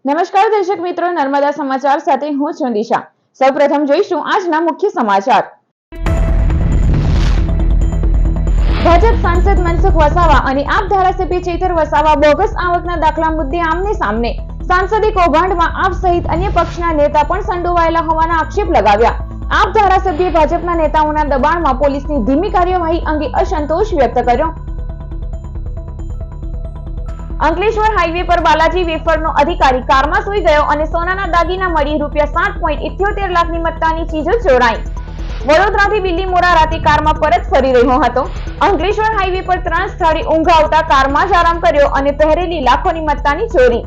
નમસ્કાર દર્શક મિત્રો, નર્મદા સમાચાર સાથે હું છું દિશા। સૌપ્રથમ જોઈશું આજના મુખ્ય સમાચાર। ભાજપ સાંસદ મનસુખ વસાવા અને આપ ધારાસભ્ય ચૈતર વસાવા બોગસ આવકના દાખલા મુદ્દે આમને સામને। સાંસદે કૌભાંડમાં આપ સહિત અન્ય પક્ષના નેતા પણ સંડોવાયેલા હોવાના આક્ષેપ લગાવ્યા। આપ ધારાસભ્ય ભાજપના નેતાઓના દબાણમાં પોલીસની ધીમી કાર્યવાહી અંગે અસંતોષ વ્યક્ત કર્યો। અંકલેશ્વર હાઈવે પર બાલાજી વેફરનો અધિકારી કારમાં સૂઈ ગયો અને સોનાના દાગીના મળી ₹7.78 લાખની મત્તાની ચીજો ચોરાઈ। વડોદરાથી બિલ્લીમોરા રાતે કારમાં પરત ફરી રહ્યો હતો। અંકલેશ્વર હાઈવે પર 3 સ્થળે ઊંઘ આવતા કારમાં જ આરામ કર્યો અને પહેરેલી લાખોની મત્તાની ચોરી।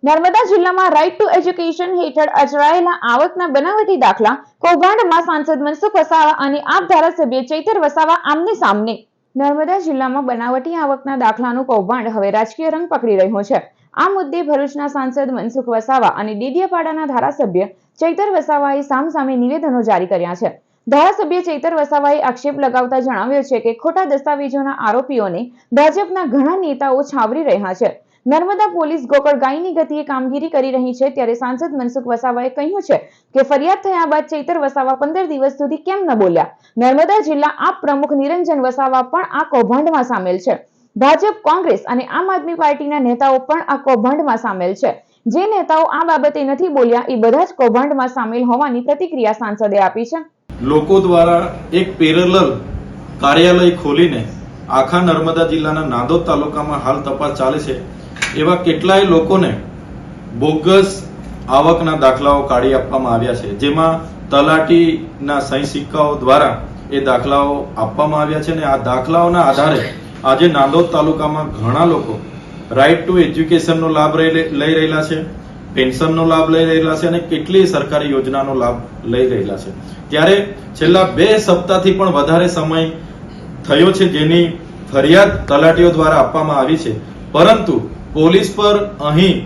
નર્મદા જિલ્લામાં રાઇટ ટુ એજ્યુકેશન હેઠળ અચરાયેલા આવકના બનાવટી દાખલા કૌભાંડમાં સાંસદ મનસુખ વસાવા અને આપ ધારાસભ્ય ચૈતર વસાવા આમને સામને। નર્મદા જિલ્લામાં બનાવટી આવકના દાખલાનું કૌભાંડ હવે રાજકીય રંગ પકડી રહ્યું છે। આ મુદ્દે ભરૂચના સાંસદ મનસુખ વસાવા અને ડેડિયાપાડાના ધારાસભ્ય ચૈતર વસાવાએ સામસામે નિવેદનો જારી કર્યા છે। ધારાસભ્ય ચૈતર વસાવાએ આક્ષેપ લગાવતા જણાવ્યું છે કે ખોટા દસ્તાવેજોના આરોપીઓને ભાજપના ઘણા નેતાઓ છાવરી રહ્યા છે। નર્મદા પોલીસ ગોકળગાયની ગતિએ કામગીરી કરી રહી છે, ત્યારે સાંસદ મનસુખ વસાવાએ કહ્યું છે કે ફરિયાદ થયા બાદ ચૈતર વસાવા 15 દિવસ સુધી કેમ ન બોલ્યા। નર્મદા જિલ્લા આપ પ્રમુખ નિરંજન વસાવા પણ આ કૌભાંડમાં સામેલ છે। ભાજપ, કોંગ્રેસ અને આમ આદમી પાર્ટીના નેતાઓ પણ આ કૌભાંડમાં સામેલ છે। જે નેતાઓ આ બાબતે નથી બોલ્યા એ બધા જ કૌભાંડમાં સામેલ હોવાની પ્રતિક્રિયા સાંસદે આપી છે। લોકો દ્વારા એક પેરેલલ કાર્યાલય ખોલીને આખા નર્મદા જિલ્લાના નાંદોદ તાલુકામાં હાલ તપાસ ચાલે છે। એવા કેટલાય લોકોને બોગસ આવકના દાખલાઓ કાઢી આપવામાં આવ્યા છે, જેમાં તલાટીના સહી સિક્કાઓ દ્વારા એ દાખલાઓ આપવામાં આવ્યા છે અને આ દાખલાઓના આધારે આજે નાંદોદ તાલુકામાં ઘણા લોકો રાઇટ ટુ એજ્યુકેશનનો લાભ લઈ રહેલા છે, પેન્શનનો લાભ લઈ રહેલા છે અને કેટલીય સરકારી યોજનાનો લાભ લઈ રહેલા છે। ત્યારે છેલ્લા 2 સપ્તાહથી પણ વધારે સમય થયો છે જેની ફરિયાદ તલાટીઓ દ્વારા આપવામાં આવી છે, પરંતુ પોલીસ પર અહીં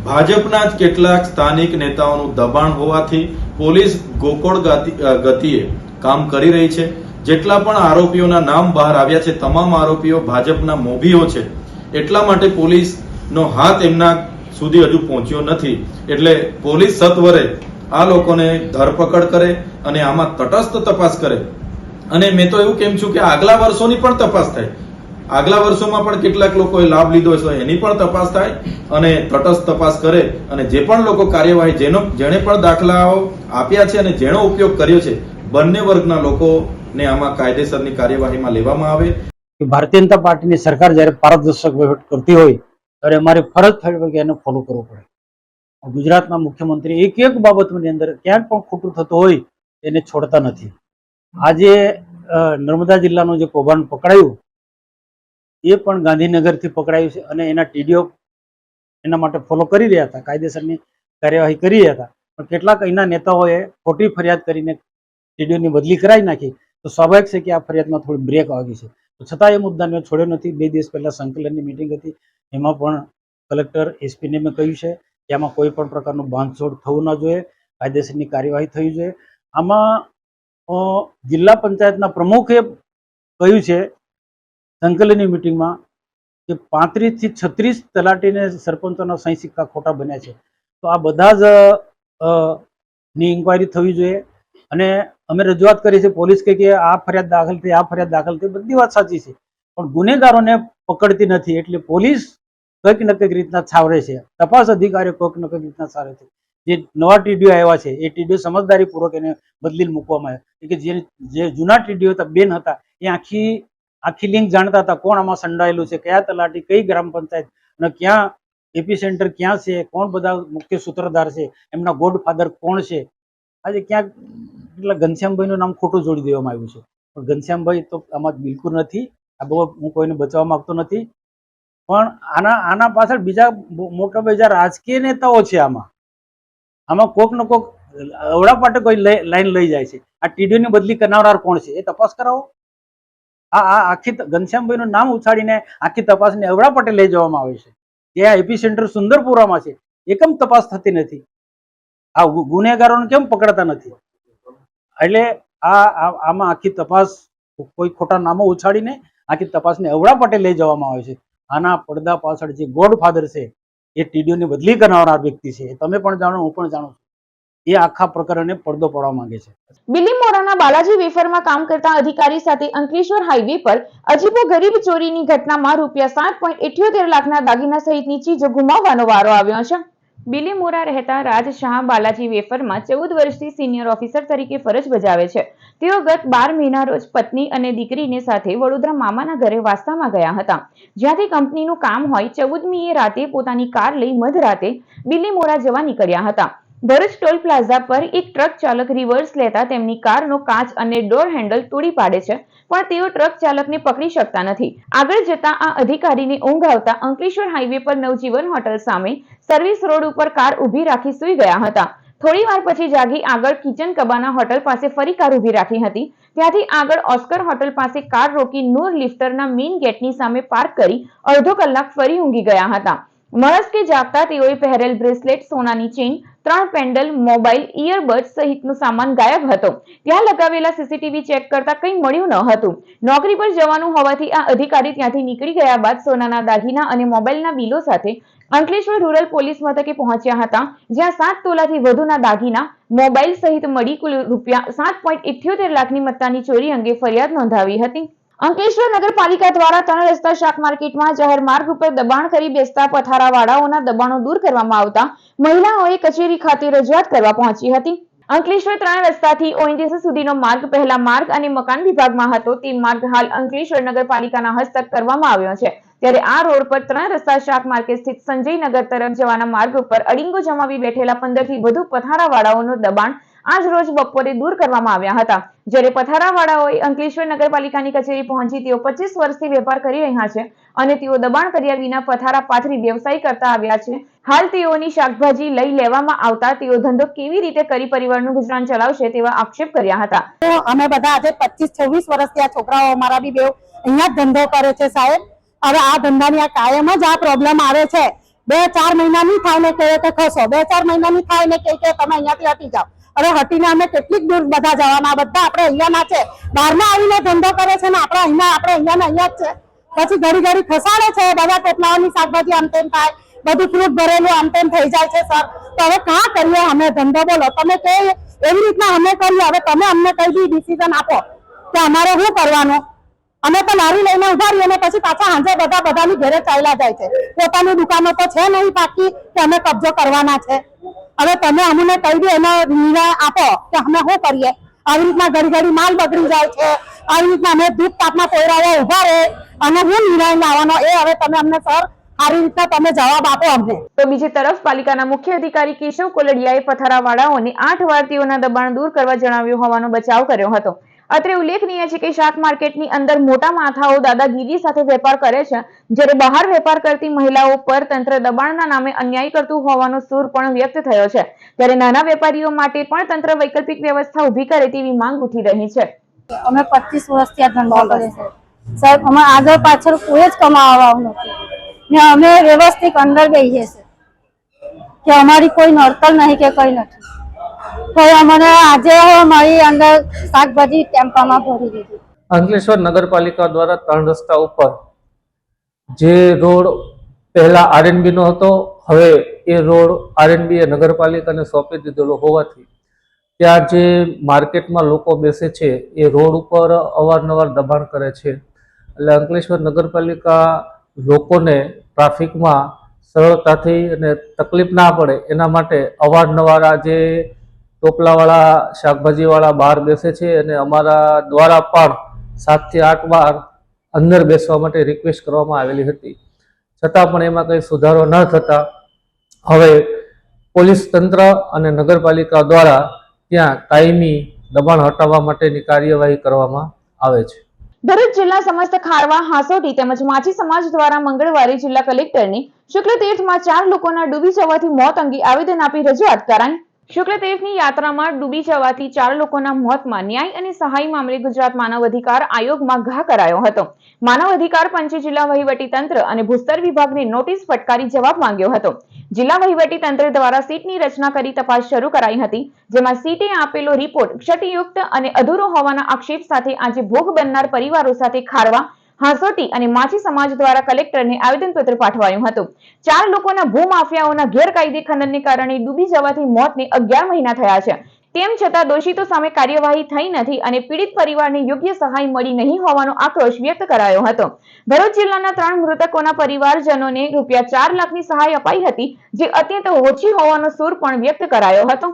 ભાજપના જ કેટલાક સ્થાનિક નેતાઓનું દબાણ હોવાથી પોલીસ ગોકળ ગતિએ કામ કરી રહી છે। જેટલા પણ આરોપીઓના નામ બહાર આવ્યા છે તમામ આરોપીઓ ભાજપના મોભીઓ છે, એટલા માટે પોલીસનો હાથ એમના સુધી હજુ પહોંચ્યો નથી। એટલે પોલીસ સત્વરે આ લોકોને ધરપકડ કરે અને આમાં તટસ્થ તપાસ કરે। અને મેં તો એવું કેમ છું કે આગલા વર્ષોની પણ તપાસ થાય। આગલા વર્ષોમાં પણ કેટલાક લોકોએ લાભ લીધો છે એની પણ તપાસ થાય અને તટસ્થ તપાસ કરે અને જે પણ લોકો કાર્યવાહી જેણે પણ દાખલાઓ આપ્યા છે અને જેનો ઉપયોગ કર્યો છે બંને વર્ગના લોકોને આમાં કાયદેસરની કાર્યવાહીમાં લેવામાં આવે। ભારતીય જનતા પાર્ટીની સરકાર જ્યારે પારદર્શક વહીવટ કરતી હોય ત્યારે અમારે ફરજ થઈ કે એને ફોલો કરવું પડે। ગુજરાતના મુખ્યમંત્રી એક બાબતની અંદર ક્યાંક પણ ખોટું થતું હોય એને છોડતા નથી। આજે નર્મદા જિલ્લાનું જે કૌભાંડ પકડાયું એ પણ ગાંધીનગરથી પકડાયું છે અને એના ટીડીઓ એના માટે ફોલો કરી રહ્યા હતા, કાયદેસરની કાર્યવાહી કરી રહ્યા હતા, પણ કેટલાક અહીંના નેતાઓએ ખોટી ફરિયાદ કરીને ટીડીઓની બદલી કરાવી નાખી। તો સ્વાભાવિક છે કે આ ફરિયાદમાં થોડી બ્રેક આવી છે, છતાં એ મુદ્દાને છોડ્યો નથી। 2 દિવસ પહેલા સંકલનની મિટિંગ હતી, એમાં પણ કલેક્ટર એસપીને મેં કહ્યું છે કે આમાં કોઈ પણ પ્રકારનું બાંધછોડ થવું ન જોઈએ, કાયદેસરની કાર્યવાહી થવી જોઈએ। આમાં જિલ્લા પંચાયતના પ્રમુખે કહ્યું છે સંકલનની મિટિંગમાં કે 35 થી 36 તલાટીને સરપંચોના સહી સિક્કા ખોટા બન્યા છે, તો આ બધા જ ની ઇન્ક્વાયરી થવી જોઈએ। અને અમે રજૂઆત કરી છે, પોલીસ કે આ ફરિયાદ દાખલ થઈ, આ ફરિયાદ દાખલ થઈ, બધી વાત સાચી છે, પણ ગુનેગારોને પકડતી નથી। એટલે પોલીસ કંઈક ને કંઈક રીતના છાવરે છે, તપાસ અધિકારીઓ કંઈક ને કંઈક રીતના છાવરે છે। જે નવા ટીડીઓ આવ્યા છે એ ટીડીઓ સમજદારીપૂર્વક એને બદલીને મૂકવામાં આવે કે જે જૂના ટીડીઓ હતા, બેન હતા, એ આખી લિંક જાણતા હતા, કોણ આમાં સંડાયેલું છે, કયા તલાટી, કઈ ગ્રામ પંચાયત અને ક્યાં એપી સેન્ટર ક્યાં છે, કોણ બધા મુખ્ય સૂત્રધાર છે, એમના ગોડફાધર કોણ છે। આજે ક્યાંક એટલે ઘનશ્યામભાઈનું નામ ખોટું જોડી દેવામાં આવ્યું છે, પણ ઘનશ્યામભાઈ તો આમાં બિલકુલ નથી। આ બહુ હું કોઈને બચાવવા માંગતો નથી, પણ આના પાછળ બીજા મોટા બીજા રાજકીય નેતાઓ છે। આમાં કોક ને કોક અવળા પાટે કોઈ લાઈન લઈ જાય છે। આ ટીડીઓની બદલી કરનાર કોણ છે એ તપાસ કરાવો। આ આખી ઘનશ્યામભાઈનું નામ ઉછાળીને આખી તપાસને અવળા પાટે લઈ જવામાં આવે છે। જે આ એપી સેન્ટર સુંદરપુરામાં છે એ કેમ તપાસ થતી નથી? આ ગુનેગારોને કેમ પકડતા નથી? એટલે આમાં આખી તપાસ કોઈ ખોટા નામો ઉછાળીને આખી તપાસને અવળા પટે લઈ જવામાં આવે છે. આના પડદા પાછળ જે ગોડફાધર છે એ ટીડીઓની બદલી કરનાર વ્યક્તિ છે. તમે પણ જાણો, હું પણ જાણું છું. એ આખા પ્રકરણને પડદો પાડવા માંગે છે. બિલીમોરાના બાલાજી વેફરમાં કામ કરતા અધિકારી સાથે અંકલેશ્વર હાઈવે પર અજીબો ગરીબ ચોરીની ઘટનામાં ₹7.78 લાખના દાગીના સહિતની ચીજો ગુમાવવાનો વારો આવ્યો છે. બિલીમોરા રહેતા રાજ શાહ બાલાજી વેફરમાં 14 વર્ષથી સિનિયર ઓફિસર તરીકે ફરજ બજાવે છે. તેઓ ગત 12 મેના રોજ પત્ની અને દીકરીને સાથે વડોદરા મામાના ઘરે વાસ્તામાં ગયા હતા, જ્યાંથી કંપનીનું કામ હોય. 14મીએ રાતે પોતાની કાર લઈ મધરાતે બિલીમોરા જવા નીકળ્યા હતા. ભરૂચ ટોલ પ્લાઝા પર એક ટ્રક ચાલક રિવર્સ લેતા તેમની કારનો કાચ અને ડોર હેન્ડલ તોડી પાડે છે, પણ તેઓ ટ્રક ચાલકને પકડી શકતા નથી. આગળ જતા આ અધિકારીને ઊંઘ આવતા અંકલેશ્વર હાઈવે પર નવજીવન હોટલ સામે સર્વિસ રોડ ઉપર કાર ઊભી રાખી સૂઈ ગયા હતા. થોડી વાર પછી જાગી આગળ કિચન કબાના હોટલ પાસે ફરી કાર ઊભી રાખી હતી. ત્યાંથી આગળ ઓસ્કર હોટલ પાસે કાર રોકી નૂર લિફ્ટરના મેઇન ગેટની સામે પાર્ક કરી અડધો કલાક ફરી ઊંઘી ગયા હતા. મળસ કે જાગતા તેઓએ પહેરેલ બ્રેસલેટ, સોનાની ચેઇન, 3 પેન્ડલ, મોબાઈલ, ઇયરબડ્સ સહિતનો સામાન ગાયબ હતો. ત્યાં લગાવેલા સીસીટીવી ચેક કરતા કંઈ મળ્યું ન હતું. નોકરી પર જવાનું હોવાથી આ અધિકારી ત્યાંથી નીકળી ગયા બાદ સોનાના દાગીના અને મોબાઈલના બિલો સાથે અંકલેશ્વર રૂરલ પોલીસ મથકે પહોંચ્યા હતા, જ્યાં 7 તોલાથી વધુના દાગીના, મોબાઈલ સહિત મળી કુલ ₹7.78 લાખની મત્તાની ચોરી અંગે ફરિયાદ નોંધાવી હતી. અંકલેશ્વર નગરપાલિકા દ્વારા 3 રસ્તા શાક માર્કેટમાં જાહેર માર્ગ ઉપર દબાણ કરી બેસતા પથારાવાળાઓના દબાણો દૂર કરવામાં આવતા મહિલાઓએ કચેરી ખાતે રજૂઆત કરવા પહોંચી હતી. અંકલેશ્વર 3 રસ્તાથી ઓએનજીસી સુધીનો માર્ગ પહેલા માર્ગ અને મકાન વિભાગમાં હતો. તે માર્ગ હાલ અંકલેશ્વર નગરપાલિકાના હસ્તક કરવામાં આવ્યો છે. ત્યારે આ રોડ પર 3 રસ્તા શાક માર્કેટ સ્થિત સંજયનગર તરફ જવાના માર્ગ ઉપર અડીંગો જમાવી બેઠેલા 15 થી વધુ પથારાવાળાઓનું દબાણ આજ રોજ બપોરે દૂર કરવામાં આવ્યા હતા. જ્યારે પથારાવાળાઓએ અંકલેશ્વર નગરપાલિકાની કચેરી પહોંચી તેઓ 25 વર્ષથી વેપાર કરી રહ્યા છે અને તેઓ દબાણ કર્યા વિના પથારા પાથરી વ્યવસાય કરતા આવ્યા છે. હાલ તેઓની શાકભાજી લઈ લેવામાં આવતા તેઓ ધંધો કેવી રીતે કરી પરિવારનું ગુજરાન ચલાવશે તેવા આક્ષેપ કર્યા હતા. અમે બધા આજે 25-26 વર્ષથી આ છોકરાઓ અમારા બી બે અહીંયા જ ધંધો કરે છે સાહેબ. હવે આ ધંધાની આ કાયમ જ આ પ્રોબ્લેમ આવે છે. 2-4 મહિના નહીં થાય ને કહે કે ખસો, 2-4 મહિના નહીં થાય ને કહે કે તમે અહીંયાથી હટી જાઓ. હવે હટીને અમે કેટલીક દૂર બધા જવાના, બધા આપણે અહીંયાના છે. બહારના આવીને ધંધો કરે છે ને આપણે અહીંયાના અહીંયા જ છે. પછી ઘડી ઘડી ખસાડે છે, બધા ટોપલાઓની શાકભાજી આમ તેમ થાય, બધું ફ્રૂટ ભરેલું આમ તેમ થઈ જાય છે સર. તો હવે કાં કરીએ અમે ધંધો? બોલો તમે કે એવી રીતના અમે કરીએ. હવે તમે અમને કઈ બી ડિસિઝન આપો કે અમારે શું કરવાનું. અમે તો લારી લઈને ઉભા રહીએ અને પછી પાછા સાંજે બધાની ઘરે ચાલ્યા જાય છે. પોતાની દુકાનો તો છે નહીં પાકી કે અમે કબજો કરવાના છે. હવે તમે અમને કઈ બી એનો નિર્ણય આપો કે અમે શું કરીએ. આવી રીતના ઘડી માલ બગડી જાય છે. આવી રીતના અમે ધૂપ તાપમાં કોયરાઓ ઉભા રહે અને શું નિર્ણય લાવવાનો એ હવે તમે અમને સર સારી રીતના તમે જવાબ આપો અમને. તો બીજી તરફ પાલિકાના મુખ્ય અધિકારી કેશવ કોલડિયાએ પથારાવાળાઓને 8 વાર તેઓના દબાણ દૂર કરવા જણાવ્યું હોવાનો બચાવ કર્યો હતો. અત્રે ઉલ્લેખનીય છે કે શાક માર્કેટની અંદર મોટા માથાઓ દાદાગીરી સાથે વેપાર કરે છે, જ્યારે બહાર વેપાર કરતી મહિલાઓ પર તંત્ર દબાણના નામે અન્યાય કરતું હોવાનો સૂર પણ વ્યક્ત થયો છે. ત્યારે નાના વેપારીઓ માટે પણ તંત્ર વૈકલ્પિક વ્યવસ્થા ઊભી કરે તેવી માંગ ઉઠી રહી છે. અમે 25 વર્ષથી આ ધંધો કરીએ છીએ સાહેબ. અમે આગળ પાછળ કોઈ જ કમાવાનું નથી ને અમે વ્યવસ્થિત અંદર બેસીએ છીએ કે અમારી કોઈ નડતર નહીં કે કઈ નથી. તો અમને આજે મારી અંદર શાકભાજી ટેમ્પામાં ભરી દીધી. અંકલેશ્વર નગરપાલિકા દ્વારા 3 રસ્તા ઉપર જે રોડ પહેલા આરએનબી નો હતો, હવે એ રોડ આરએનબી એ નગરપાલિકાને સોંપી દીધેલો હોવાથી ત્યાં જે માર્કેટમાં લોકો બેસે છે એ રોડ ઉપર અવારનવાર દબાણ કરે છે. એટલે અંકલેશ્વર નગરપાલિકા લોકોને ટ્રાફિકમાં સરળતાથી અને તકલીફ ના પડે એના માટે અવારનવાર આ જે ટોપલાવાળા, શાકભાજીવાળા બહાર બેસે છે અને અમારા દ્વારા પણ 7 થી 8 વાર અંદર બેસવા માટે રિક્વેસ્ટ કરવામાં આવેલી હતી, છતાં પણ એમાં કંઈ સુધારો ન થતા હવે પોલીસ તંત્ર અને નગરપાલિકા દ્વારા ત્યાં કાયમી દબાણ હટાવવા માટેની કાર્યવાહી કરવામાં આવે છે. ભરૂચ જિલ્લા સમસ્ત ખારવા, હાંસોટી તેમજ માછી સમાજ દ્વારા મંગળવારે જિલ્લા કલેક્ટરને શુક્લ તીર્થમાં 4 લોકોના ડૂબી જવાથી મોત અંગે આવેદન આપી રજૂઆત કરાઈ. શુક્લ તીર્થની યાત્રામાં ડૂબી જવાથી 4 લોકોના મોતમાં ન્યાય અને સહાય મામલે ગુજરાત માનવ અધિકાર આયોગમાં ઘા કરાયો હતો. માનવ અધિકાર પંચે જિલ્લા વહીવટી તંત્ર અને ભૂસ્તર વિભાગને નોટિસ ફટકારી જવાબ માંગ્યો હતો. જિલ્લા વહીવટી તંત્ર દ્વારા સીટની રચના કરી તપાસ શરૂ કરાઈ હતી, જેમાં સીટે આપેલો રિપોર્ટ ક્ષતિયુક્ત અને અધૂરો હોવાના આક્ષેપ સાથે આજે ભોગ બનનાર પરિવારો સાથે ખારવા, હાંસોટી અને માછી સમાજ દ્વારા કલેક્ટરને આવેદનપત્ર પાઠવાયું હતું. 4 લોકોના ભૂમાફિયાઓના ગેરકાયદે ખનનને કારણે ડૂબી જવાથી મોતને 11 મહિના થયા છે. તેમ છતાં દોષિતો સામે કાર્યવાહી થઈ નથી અને પીડિત પરિવારને યોગ્ય સહાય મળી નહીં હોવાનો આક્રોશ વ્યક્ત કરાયો હતો. ભરૂચ જિલ્લાના 3 મૃતકોના પરિવારજનોને ₹4 લાખની સહાય અપાઈ હતી, જે અત્યંત ઓછી હોવાનો સૂર પણ વ્યક્ત કરાયો હતો.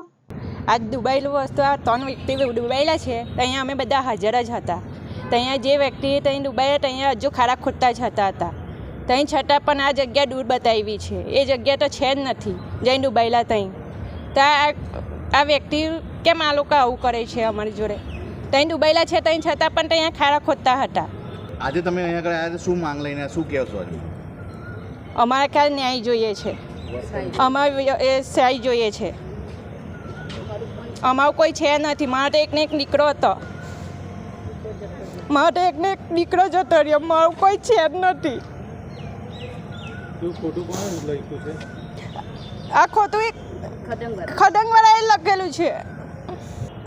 આજ દુબાયેલું વસ્તુ આ 3 વ્યક્તિ ડૂબાયેલા છે. અહીંયા અમે બધા હાજર જ હતા. અહીંયા જે વ્યક્તિ ત્યાં ડૂબાયા ત્યાં હજુ ખાડા ખોદતા જ હતા. ત્યાં છતાં પણ આ જગ્યા દૂર બતાવી છે. એ જગ્યા તો છે જ નથી જઈને ડૂબાયેલા ત્યાં આ વ્યક્તિ કેમ આ લોકો આવું કરે છે અમારી જોડે? ત્યાં ડૂબાયેલા છે ત્યાં છતાં પણ ત્યાં ખાડા ખોદતા હતા. આજે તમે અહીંયા આગળ આવ્યા શું માંગ લઈને શું કહેશો? અમારે ખ્યાલ ન્યાય જોઈએ છે. અમારે સહાય જોઈએ છે. અમારું કોઈ છે નથી. મારો તો એકને એક દીકરો હતો. મારો તો એકને એક દીકરો જતો રહ્યો. મારું કોઈ છે જ નથી. આ ખોટું એક ખડંગવાળાએ લખેલું છે.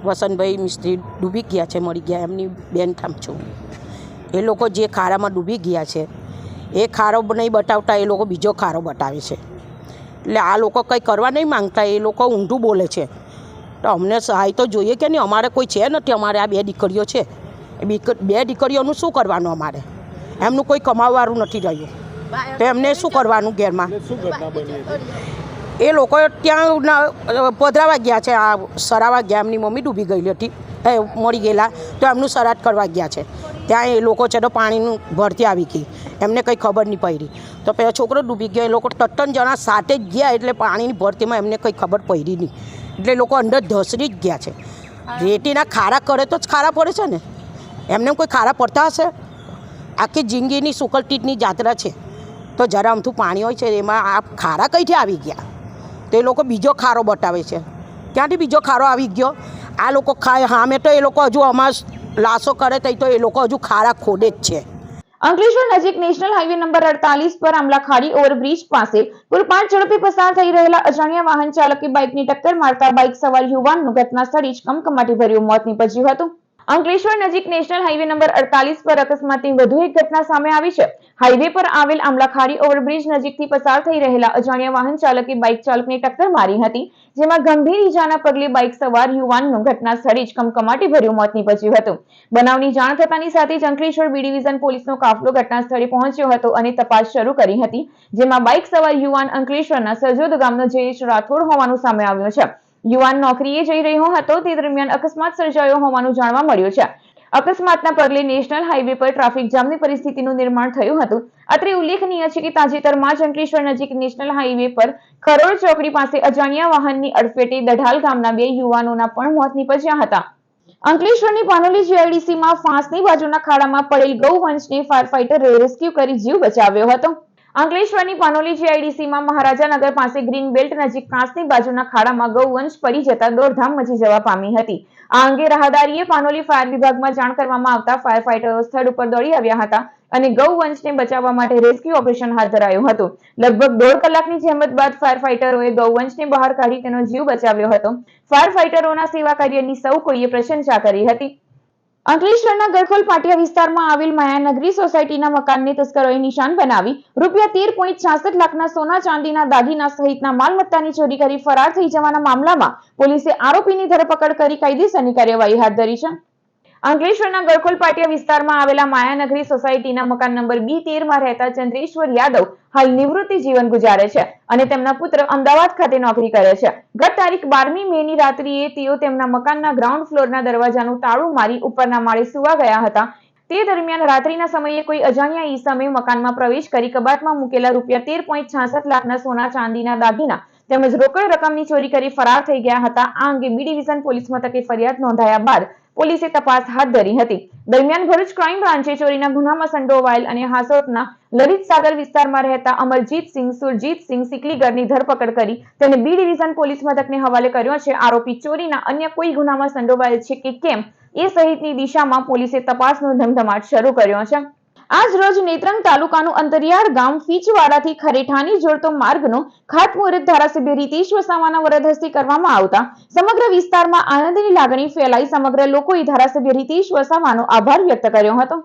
વસંતભાઈ મિસ્ત્રી ડૂબી ગયા છે, મળી ગયા. એમની બેન ઠામ છું. એ લોકો જે ખાડામાં ડૂબી ગયા છે એ ખારો નહીં બતાવતા, એ લોકો બીજો ખારો બતાવે છે. એટલે આ લોકો કંઈ કરવા નહીં માંગતા, એ લોકો ઊંધું બોલે છે. તો અમને સહાય તો જોઈએ કે નહીં? અમારે કોઈ છે નથી. અમારે આ 2 દીકરીઓ છે. એ 2 દીકરીઓનું શું કરવાનું? અમારે એમનું કોઈ કમાવવાનું નથી રહ્યું, તો એમને શું કરવાનું? ઘેરમાં એ લોકો ત્યાં પધરાવા ગયા છે, આ સરાવા ગયા. એમની મમ્મી ડૂબી ગયેલી હતી, મળી ગયેલા, તો એમનું સરાટ કરવા ગયા છે. ત્યાં એ લોકો છે તો પાણીનું ભરતી આવી ગઈ, એમને કંઈ ખબર નહીં પડી. તો પેલા છોકરો ડૂબી ગયો. એ લોકો 3 જણા સાથે જ ગયા, એટલે પાણીની ભરતીમાં એમને કંઈ ખબર પડી નહીં, એટલે એ લોકો અંદર ધસરી જ ગયા છે. રેતીના ખાડા કરે તો જ ખાડા પડે છે ને? એમને કોઈ ખાડા પડતા હશે? આખી જિંદગીની સુકલટીટની જાત્રા છે, તો જરા અમથું પાણી હોય છે એમાં આ ખાડા કઈથી આવી ગયા? તો એ લોકો બીજો ખારો બતાવે છે. ક્યાંથી બીજો ખારો આવી ગયો? આ લોકો ખાય સામે તો એ લોકો હજુ અમાર લાશો કરે તો એ લોકો હજુ ખાડા ખોદે જ છે. અંકલેશ્વર નજીક નેશનલ હાઈવે નંબર 48 પર આમલા ખાડી ઓવરબ્રિજ પાસે કુલ 5 ઝડપે પસાર થઈ રહેલા અજાણ્યા વાહન ચાલકે બાઇકની ટક્કર મારતા બાઇક સવાર યુવાનનું ઘટના સ્થળે જ કમકમાટી ભર્યું મોત નીપજ્યું હતું. અંકલેશ્વર નજીક નેશનલ હાઈવે નંબર 48 પર અકસ્માતની વધુ એક ઘટના સામે આવી છે. હાઈવે પર આવેલ આમલા ખાડી ઓવરબ્રિજ નજીકથી પસાર થઈ રહેલા અજાણ્યા વાહન ચાલકે બાઇક ચાલકને ટક્કર મારી હતી, જેમાં ગંભીર ઈજાના પગલે બાઇક સવાર યુવાનનું ઘટના સ્થળે જ કમકમાટી ભર્યું મોત નીપજ્યું હતું. બનાવની જાણ થતાની સાથે જ અંકલેશ્વર બી ડિવિઝન પોલીસનો કાફલો ઘટના સ્થળે પહોંચ્યો હતો અને તપાસ શરૂ કરી હતી, જેમાં બાઇક સવાર યુવાન અંકલેશ્વરના સજોદ ગામનો જયેશ રાઠોડ હોવાનું સામે આવ્યું છે. યુવાન નોકરીએ જઈ રહ્યો હતો તે દરમિયાન અકસ્માત સર્જાયો હોવાનું જાણવા મળ્યું છે. અકસ્માતના પગલે નેશનલ હાઈવે પર ટ્રાફિક જામની પરિસ્થિતિનું નિર્માણ થયું હતું. અત્રે ઉલ્લેખનીય છે કે તાજેતરમાં જ અંકલેશ્વર નજીક નેશનલ હાઈવે પર ખરોડ ચોકડી પાસે અજાણ્યા વાહનની અડફેટે દઢાલ ગામના 2 યુવાનોના પણ મોત નીપજ્યા હતા. અંકલેશ્વરની પાનોલી જીઆઈડીસીમાં ફાંસની બાજુના ખાડામાં પડેલ ગૌવંશને ફાયર ફાઈટરે રેસ્ક્યુ કરી જીવ બચાવ્યો હતો. અંકલેશ્વરની પાનોલી જીઆઈડીસીમાં મહારાજાનગર પાસે ગ્રીન બેલ્ટ નજીક કાંસની બાજુના ખાડામાં ગૌવંશ પડી જતા દોડધામ મચી જવા પામી હતી. આ અંગે રાહદારીએ પાનોલી ફાયર વિભાગમાં જાણ કરવામાં આવતા ફાયર ફાઈટરો સ્થળ ઉપર દોડી આવ્યા હતા અને ગૌવંશને બચાવવા માટે રેસ્ક્યુ ઓપરેશન હાથ ધરાયું હતું. લગભગ 1.5 કલાકની જહેમત બાદ ફાયર ફાઈટરોએ ગૌવંશને બહાર કાઢી તેનો જીવ બચાવ્યો હતો. ફાયર ફાઈટરોના સેવા કાર્યની સૌ કોઈએ પ્રશંસા કરી હતી. અંકલેશ્વરના ગરખોલ પાટિયા વિસ્તારમાં આવેલ માયાનગરી સોસાયટીના મકાનને તસ્કરોએ નિશાન બનાવી ₹13.66 લાખના સોના ચાંદીના દાગીના સહિતના માલમત્તાની ચોરી કરી ફરાર થઈ જવાના મામલામાં પોલીસે આરોપીની ધરપકડ કરી કાયદેસરની કાર્યવાહી હાથ ધરી છે. અંકલેશ્વરના ગરખોલ પાટિયા વિસ્તારમાં આવેલા માયાનગરી સોસાયટીના મકાન નંબર B13 માં રહેતા ચંદ્રેશ્વર યાદવ હાલ નિવૃત્તિ જીવન ગુજારે છે અને તેમના પુત્ર અમદાવાદ ખાતે નોકરી કરે છે. ગત તારીખ 12મી મેની રાત્રિએ તેઓ તેમના મકાનના ગ્રાઉન્ડ ફ્લોરના દરવાજાનું તાળું મારી ઉપરના માળે સૂવા ગયા હતા. તે દરમિયાન રાત્રિના સમયે કોઈ અજાણ્યા ઈસમે મકાનમાં પ્રવેશ કરી કબાટમાં મૂકેલા ₹13.66 લાખના સોના ચાંદીના દાગીના તેમજ રોકડ રકમની ચોરી કરી ફરાર થઈ ગયા હતા. આ અંગે બી ડિવિઝન પોલીસ મથકે ફરિયાદ નોંધાયા બાદ પોલીસે તપાસ હાથ ધરી હતી. દરમિયાન ભરૂચ ક્રાઇમ બ્રાન્ચે ચોરીના ગુનામાં સંડોવાયેલ અને હાસોટના લલિત સાગર વિસ્તારમાં રહેતા અમરજીતસિંહ સુરજીતસિંહ સિકલીગરની ધરપકડ કરી તેને બી ડિવિઝન પોલીસ મથકને હવાલે કર્યો છે. આરોપી ચોરીના અન્ય કોઈ ગુનામાં સંડોવાયેલ છે કે કેમ એ સહિતની દિશામાં પોલીસે તપાસનો ધમધમાટ શરૂ કર્યો છે. આજ રોજ નેત્રંગ તાલુકાનું અંતરિયાળ ગામ ફીચવાડાથી ખરેઠાની જોડતો માર્ગનો ખાતમુહૂર્ત ધારાસભ્ય રીતેશ વસાવાના વરદ હસ્તે કરવામાં આવતા સમગ્ર વિસ્તારમાં આનંદની લાગણી ફેલાઈ સમગ્ર લોકોએ ધારાસભ્ય રીતેશ વસાવાનો આભાર વ્યક્ત કર્યો હતો.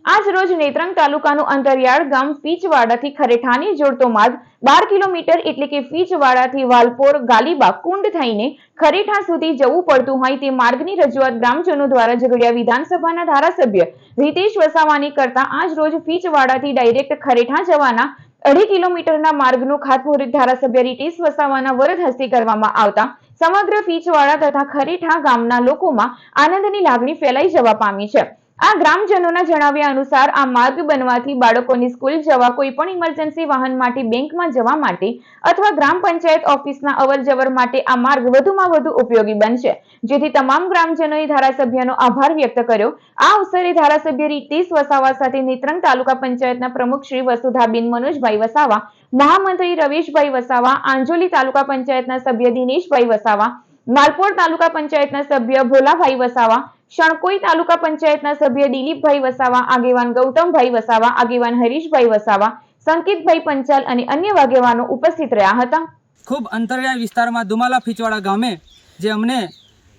આજ રોજ નેત્રંગ તાલુકાનું અંતરિયાળ ગામ ફીચવાડાથી ખરેઠાને જોડતો માર્ગ 12 કિલોમીટર એટલે કે ફીચવાડાથી વાલપોર ગાલીબા કુંડ થઈને ખરેઠા સુધી જવું પડતું હોય તે માર્ગની રજૂઆત ગ્રામજનો દ્વારા ઝઘડિયા વિધાનસભાના ધારાસભ્ય રીતેશ વસાવાની કરતા આજ રોજ ફીચવાડાથી ડાયરેક્ટ ખરેઠા જવાના 2.5 કિલોમીટરના માર્ગનું ખાતમુહૂર્ત ધારાસભ્ય રીતેશ વસાવાના વરદ હસ્તે કરવામાં આવતા સમગ્ર ફીચવાડા તથા ખરેઠા ગામના લોકોમાં આનંદની લાગણી ફેલાઈ જવા પામી છે. આ ગ્રામજનોના જણાવ્યા અનુસાર આ માર્ગ બનવાથી બાળકોની સ્કૂલ જવા, કોઈ પણ ઇમરજન્સી વાહન માટે બેંકમાં જવા માટે અથવા ગ્રામ પંચાયત ઓફિસના અવરજવર માટે આ માર્ગ વધુમાં વધુ ઉપયોગી બનશે, જેથી તમામ ગ્રામજનોએ ધારાસભ્યનો આભાર વ્યક્ત કર્યો. આ અવસરે ધારાસભ્ય રીતેશ વસાવા સાથે નેત્રંગ તાલુકા પંચાયતના પ્રમુખ શ્રી વસુધાબેન મનોજભાઈ વસાવા, મહામંત્રી રવીશભાઈ વસાવા, આંજોલી તાલુકા પંચાયતના સભ્ય દિનેશભાઈ વસાવા, માલપોર તાલુકા પંચાયતના સભ્ય ભોલાભાઈ વસાવા, શણકોઈ તાલુકા પંચાયતના સભ્ય દિલીપભાઈ વસાવા, આગેવાન ગૌતમભાઈ વસાવા, આગેવાન હરીશભાઈ વસાવા, સંકેતભાઈ પંચાલ અને અન્ય આગેવાનો ઉપસ્થિત રહ્યા હતા. ખૂબ અંતરિયાળ વિસ્તારમાં દુમાલા ફીચવાડા ગામે જે અમને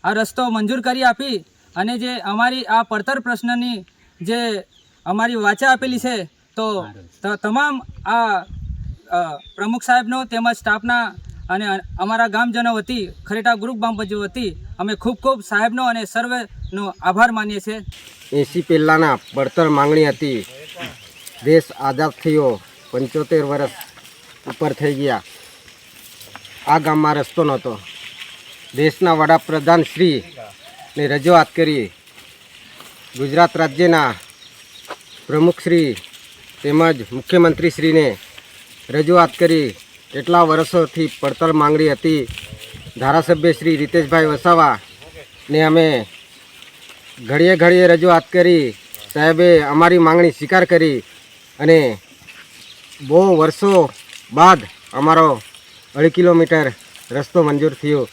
આ રસ્તો મંજૂર કરી આપી અને જે અમારી આ પડતર પ્રશ્નની જે અમારી વાચા આપેલી છે, તો તમામ આ પ્રમુખ સાહેબનો તેમજ સ્ટાફના અને અમારા ગામજનો વતી ખરેટા ગ્રુપ ગામ પંચાયત વતી અમે ખૂબ ખૂબ સાહેબનો અને સર્વેનો આભાર માનીએ છીએ. 80 પહેલાંના પડતર માંગણી હતી. દેશ આઝાદ થયો, 75 વર્ષ ઉપર થઈ ગયા. આ ગામમાં રસ્તો નહોતો. દેશના વડાપ્રધાન શ્રીને રજૂઆત કરી, ગુજરાત રાજ્યના પ્રમુખશ્રી તેમજ મુખ્યમંત્રીશ્રીને રજૂઆત કરી. કેટલા વર્ષોથી પડતર માંગણી હતી. ધારાસભ્ય શ્રી રીતેશભાઈ વસાવાને અમે ઘડીએ ઘડીએ રજૂઆત કરી. સાહેબે અમારી માંગણી સ્વીકાર કરી અને બહુ વર્ષો બાદ અમારો 2.5 કિલોમીટર રસ્તો મંજૂર થયો.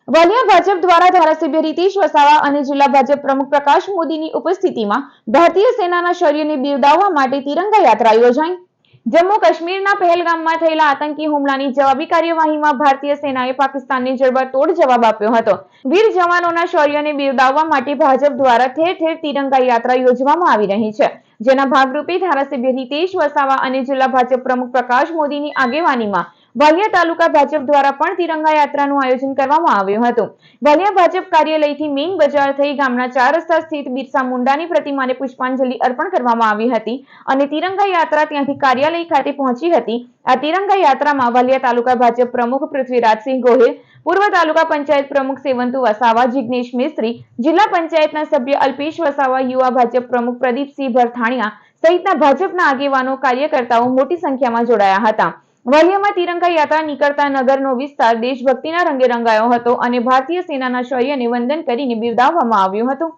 વાલિયા ભાજપ દ્વારા ધારાસભ્ય રીતેશ વસાવા અને જિલ્લા ભાજપ પ્રમુખ પ્રકાશ મોદીની ઉપસ્થિતિમાં ભારતીય સેનાના શૌર્યને બિરદાવવા માટે તિરંગા યાત્રા યોજાઈ. જમ્મુ કાશ્મીરના પહેલગામમાં થયેલા આતંકી હુમલાની જવાબી કાર્યવાહીમાં ભારતીય સેનાએ પાકિસ્તાનને જડબાતોડ જવાબ આપ્યો હતો. વીર જવાનોના શૌર્યને બિરદાવવા માટે ભાજપ દ્વારા ઠેર ઠેર તિરંગા યાત્રા યોજવામાં આવી રહી છે, જેના ભાગરૂપે ધારાસભ્ય રીતેશ વસાવા અને જિલ્લા ભાજપ પ્રમુખ પ્રકાશ મોદીની આગેવાનીમાં વાલિયા તાલુકા ભાજપ દ્વારા પણ તિરંગા યાત્રાનું આયોજન કરવામાં આવ્યું હતું. વાલિયા ભાજપ કાર્યાલયથી મેઇન બજાર થઈ ગામના 4 રસ્તા સ્થિત બિરસા મુંડાની પ્રતિમાને પુષ્પાંજલિ અર્પણ કરવામાં આવી હતી અને તિરંગા યાત્રા ત્યાંથી કાર્યાલય ખાતે પહોંચી હતી. આ તિરંગા યાત્રામાં વાલિયા તાલુકા ભાજપ પ્રમુખ પૃથ્વીરાજસિંહ ગોહિલ, પૂર્વ તાલુકા પંચાયત પ્રમુખ સેવંતુ વસાવા, જિગ્નેશ મિસ્ત્રી, જિલ્લા પંચાયતના સભ્ય અલ્પેશ વસાવા, યુવા ભાજપ પ્રમુખ પ્રદીપસિંહ ભરથાણિયા સહિતના ભાજપના આગેવાનો, કાર્યકર્તાઓ મોટી સંખ્યામાં જોડાયા હતા. વાલિયામાં તિરંગા યાત્રા નીકળતા નગરનો વિસ્તાર દેશભક્તિના રંગે રંગાયો હતો અને ભારતીય સેનાના શૌર્યને વંદન કરીને બિરદાવવામાં આવ્યું હતું.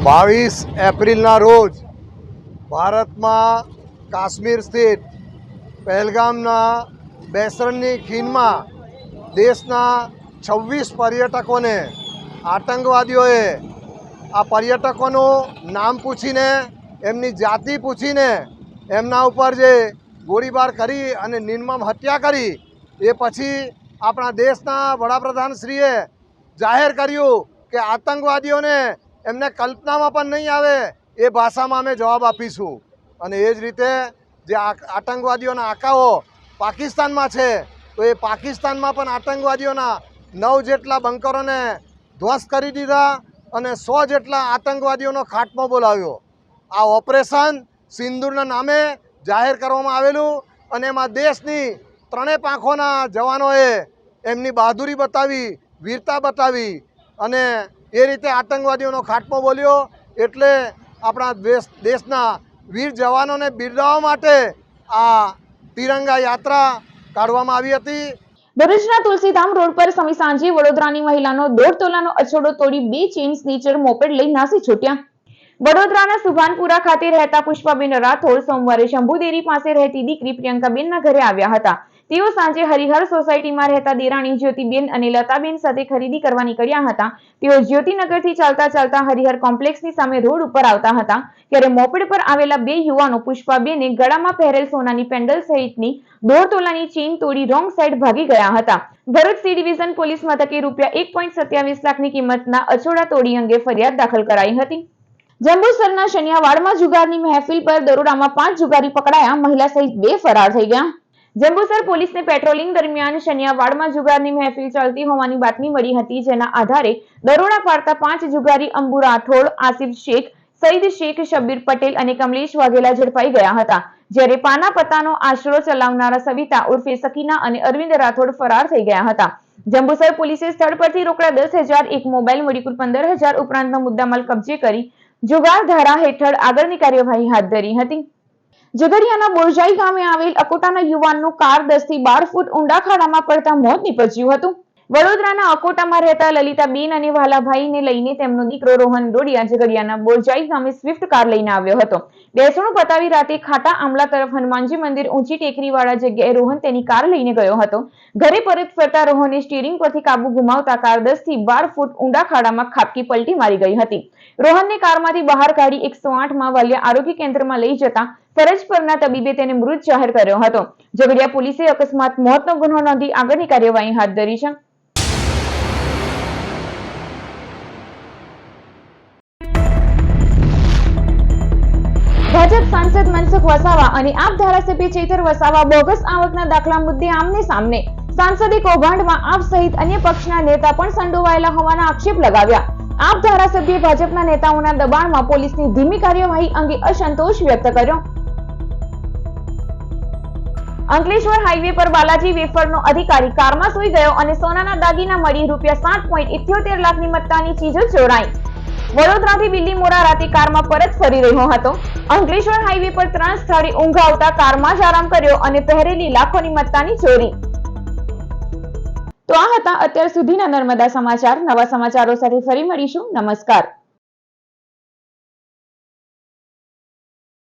22 એપ્રિલના રોજ ભારતમાં કાશ્મીર સ્થિત પહેલગામના બેસરણની ખીણમાં દેશના 26 પર્યટકોને આતંકવાદીઓએ આ પર્યટકોનું નામ પૂછીને, એમની જાતિ પૂછીને એમના ઉપર જે ગોળીબાર કરી અને નિર્મમ હત્યા કરી. એ પછી આપણા દેશના વડાપ્રધાનશ્રીએ જાહેર કર્યું કે આતંકવાદીઓને એમને કલ્પનામાં પણ નહીં આવે એ ભાષામાં અમે જવાબ આપીશું. અને એ જ રીતે જે આતંકવાદીઓના આંકાઓ પાકિસ્તાનમાં છે, તો એ પાકિસ્તાનમાં પણ આતંકવાદીઓના 9 જેટલા બંકરોને ધ્વસ્ત કરી દીધા અને 100 જેટલા આતંકવાદીઓનો ખાત્મો બોલાવ્યો. આ ઓપરેશન સિંદૂરના નામે જાહેર કરવામાં આવેલું અને એમાં દેશની 3 પાંખોના જવાનોએ એમની બહાદુરી બતાવી, વીરતા બતાવી અને એ રીતે આતંકવાદીઓનો ખાત્મો બોલ્યો. એટલે આપણા દેશના વીર જવાનોને બિરદાવવા માટે આ તિરંગા યાત્રા કાઢવામાં આવી હતી. ભરૂચના તુલસીધામ રોડ પર સમી સાંજે વડોદરાની મહિલાનો 1.5 તોલાનો અછોડો તોડી 2 ચેઇન સ્નીચર મોપેડ લઈ નાસી છૂટ્યા. વડોદરાના સુભાનપુરા ખાતે રહેતા પુષ્પાબેન રાઠોડ સોમવારે શંભુદેરી પાસે રહેતી દીકરી પ્રિયંકાબેનના ઘરે આવ્યા હતા. તેઓ સાંજે હરિહર સોસાયટીમાં રહેતા દેરાણી જ્યોતિબેન અને લતાબેન સાથે ખરીદી કરવા નીકળ્યા હતા. તેઓ જ્યોતિનગરથી ચાલતા ચાલતા હરિહર કોમ્પ્લેક્સની સામે રોડ ઉપર આવતા હતા ત્યારે મોપેડ પર આવેલા 2 યુવાનો પુષ્પાબેને ગળામાં પહેરેલ સોનાની પેન્ડલ સહિતની 1.5 તોલાની ચેઇન તોડી રોંગ સાઈડ ભાગી ગયા હતા. ભરૂચ સી ડિવિઝન પોલીસ મથકે રૂપિયા 1.27 લાખની કિંમતના અછોડા તોડી અંગે ફરિયાદ દાખલ કરાઈ હતી. જંબુસરના શનિયાવાડમાં જુગારની મહેફિલ પર દરોડામાં 5 જુગારી પકડાયા, મહિલા સહિત 2 ફરાર થઈ ગયા. જંબુસર પોલીસને પેટ્રોલિંગ દરમિયાન શનિયાવાડમાં જુગારની મહેફિલ ચાલતી હોવાની બાતમી મળી હતી, જેના આધારે દરોડા પાડતા 5 જુગારી અંબુ રાઠોડ, આસિફ શેખ, સઈદ શેખ, શબ્બીર પટેલ અને કમલેશ વાઘેલા ઝડપાઈ ગયા હતા. જ્યારે પાના પત્તાનો આશરો ચલાવનારા સવિતા ઉર્ફે સકીના અને અરવિંદ રાઠોડ ફરાર થઈ ગયા હતા. જંબુસર પોલીસે સ્થળ પરથી રોકડા 10,000, એક મોબાઈલ મળી કુલ 15,000 ઉપરાંતનો મુદ્દામાલ કબજે કરી જુગાર ધારા હેઠળ આગળની કાર્યવાહી હાથ ધરી હતી. ઝઘડિયાના બોરજાઈ ગામે આવેલ અકોટાના યુવાનનું કાર 10 થી 12 ફૂટ ઊંડા ખાડામાં પડતા મોત નીપજ્યું હતું. વડોદરાના અકોટામાં રહેતા લલિતાબેન અને વાલાભાઈને લઈને તેમનો દીકરો રોહન ડોડિયા ઝઘડિયાના બોરજાઈ ગામે સ્વિફ્ટ કાર લઈને આવ્યો હતો. બેસણું પતાવી રાતે ખાટા આમલા તરફ હનુમાનજી મંદિર ઊંચી ટેકરીવાળા જગ્યાએ રોહન તેની કાર લઈને ગયો હતો. ઘરે પરત ફરતા રોહને સ્ટીરિંગ પરથી કાબુ ગુમાવતા કાર 10 થી 12 ફૂટ ઊંડા ખાડામાં ખાબકી પલટી મારી ગઈ હતી. રોહનને કારમાંથી બહાર કાઢી 108માં વાલિયા આરોગ્ય કેન્દ્રમાં લઈ જતા ફરજ પરના તબીબે તેને મૃત જાહેર કર્યો હતો. ઝઘડિયા પોલીસે અકસ્માત મોતનો ગુનો નોંધી આગળની કાર્યવાહી હાથ ધરી છે. ભાજપ સાંસદ મનસુખ વસાવા અને આપ ધારાસભ્ય ચૈતર વસાવા બોગસ આવકના દાખલા મુદ્દે આમને સામને. સાંસદે કૌભાંડમાં આપ સહિત અન્ય પક્ષના નેતા પણ સંડોવાયેલા હોવાના આક્ષેપ લગાવ્યા. આપ ધારાસભ્ય ભાજપના નેતાઓના દબાણમાં પોલીસની ધીમી કાર્યવાહી અંગે અસંતોષ વ્યક્ત કર્યો. અંકલેશ્વર હાઈવે પર બાલાજી વેફરનો અધિકારી કારમાં સૂઈ ગયો અને સોનાના દાગીના મળી ₹7.78 લાખની મત્તાની ચીજો ચોરાઈ. વડોદરાથી બિલ્લીમોરા રાતે કારમાં પરત ફરી રહ્યો હતો. અંકલેશ્વર હાઈવે પર 3 સ્થળે ઊંઘ આવતા કારમાં જ આરામ કર્યો અને પહેરેલી લાખોની મત્તાની ચોરી. તો આ હતા અત્યાર સુધીના નર્મદા સમાચાર. નવા સમાચારો સાથે ફરી મળીશું. નમસ્કાર.